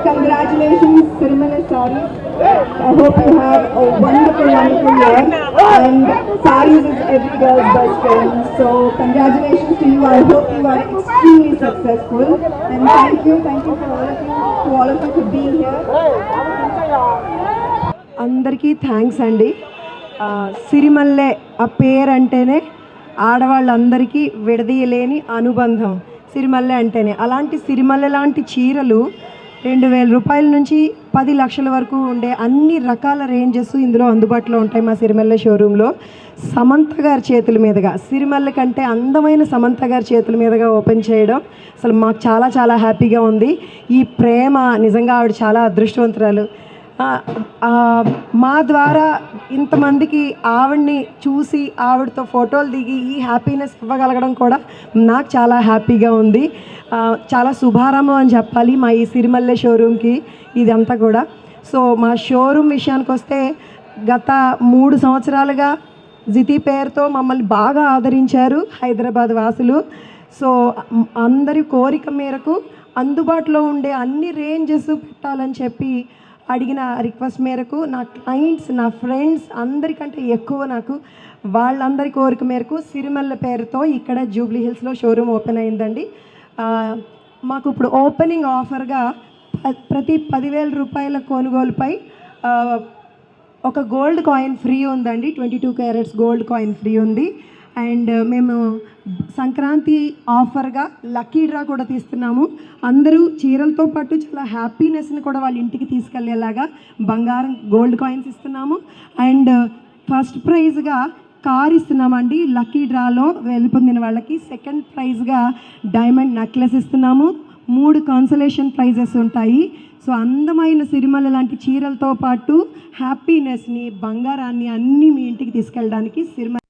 congratulations, Sirmala Sarees. I hope you have a wonderful, wonderful year. And Sarees is every girl's best friend. So congratulations to you. I hope you are extremely successful. And thank you to all of you for being here. అందరికీ thanks అండి. సిరిమల్లె ఆ పేరు అంటేనే ఆడవాళ్ళందరికీ విడదీయలేని అనుబంధం సిరిమల్లె అంటేనే. అలాంటి సిరిమల్లె లాంటి చీరలు 2000 రూపాయల నుంచి 10 లక్షల వరకు ఉండే అన్ని రకాల రేంజెస్ ఇందులో అందుబాటులో ఉంటాయి మా సిరిమల్లె షోరూంలో. సమంత గారి చేతుల మీదుగా, సిరిమల్లె కంటే అందమైన సమంత గారి చేతుల మీదుగా ఓపెన్ చేయడం అసలు మాకు చాలా చాలా హ్యాపీగా ఉంది. ఈ ప్రేమ నిజంగా ఆవిడ చాలా అదృష్టవంతురాలు. మా ద్వారా ఇంతమందికి ఆవిడ్ని చూసి ఆవిడతో ఫోటోలు దిగి ఈ హ్యాపీనెస్ ఇవ్వగలగడం కూడా నాకు చాలా హ్యాపీగా ఉంది. చాలా శుభారంభం అని చెప్పాలి మా ఈ సిరిమల్లె షోరూమ్కి ఇదంతా కూడా. సో మా షోరూమ్ విషయానికి వస్తే గత 3 సంవత్సరాలుగా జితి పేరుతో మమ్మల్ని బాగా ఆదరించారు హైదరాబాద్ వాసులు. సో అందరి కోరిక మేరకు అందుబాటులో ఉండే అన్ని రేంజెస్ పెట్టాలని చెప్పి అడిగిన రిక్వెస్ట్ మేరకు నా క్లయింట్స్, నా ఫ్రెండ్స్ అందరికంటే ఎక్కువ నాకు వాళ్ళందరి కోరిక మేరకు సిరిమల్లె పేరుతో ఇక్కడ జూబ్లీ హిల్స్లో షోరూమ్ ఓపెన్ అయిందండి. మాకు ఇప్పుడు ఓపెనింగ్ ఆఫర్గా ప్రతి 10,000 రూపాయల కొనుగోలుపై ఒక గోల్డ్ కాయిన్ ఫ్రీ ఉందండి. 22 క్యారెట్స్ గోల్డ్ కాయిన్ ఫ్రీ ఉంది. అండ్ మేము సంక్రాంతి ఆఫర్గా లక్కీ డ్రా కూడా తీస్తున్నాము. అందరూ చీరలతో పాటు చాలా హ్యాపీనెస్ని కూడా వాళ్ళ ఇంటికి తీసుకెళ్లేలాగా బంగారం గోల్డ్ కాయిన్స్ ఇస్తున్నాము. అండ్ ఫస్ట్ ప్రైజ్గా కార్ ఇస్తున్నామండి లక్కీ డ్రాలో వెళ్ళిపొందిన వాళ్ళకి. సెకండ్ ప్రైజ్గా డైమండ్ నెక్లెస్ ఇస్తున్నాము. 3 కాన్సలేషన్ ప్రైజెస్ ఉంటాయి. సో అందమైన సిరిమల్లె లాంటి చీరలతో పాటు హ్యాపీనెస్ని, బంగారాన్ని అన్నీ మీ ఇంటికి తీసుకెళ్ళడానికి సిరిమల్లె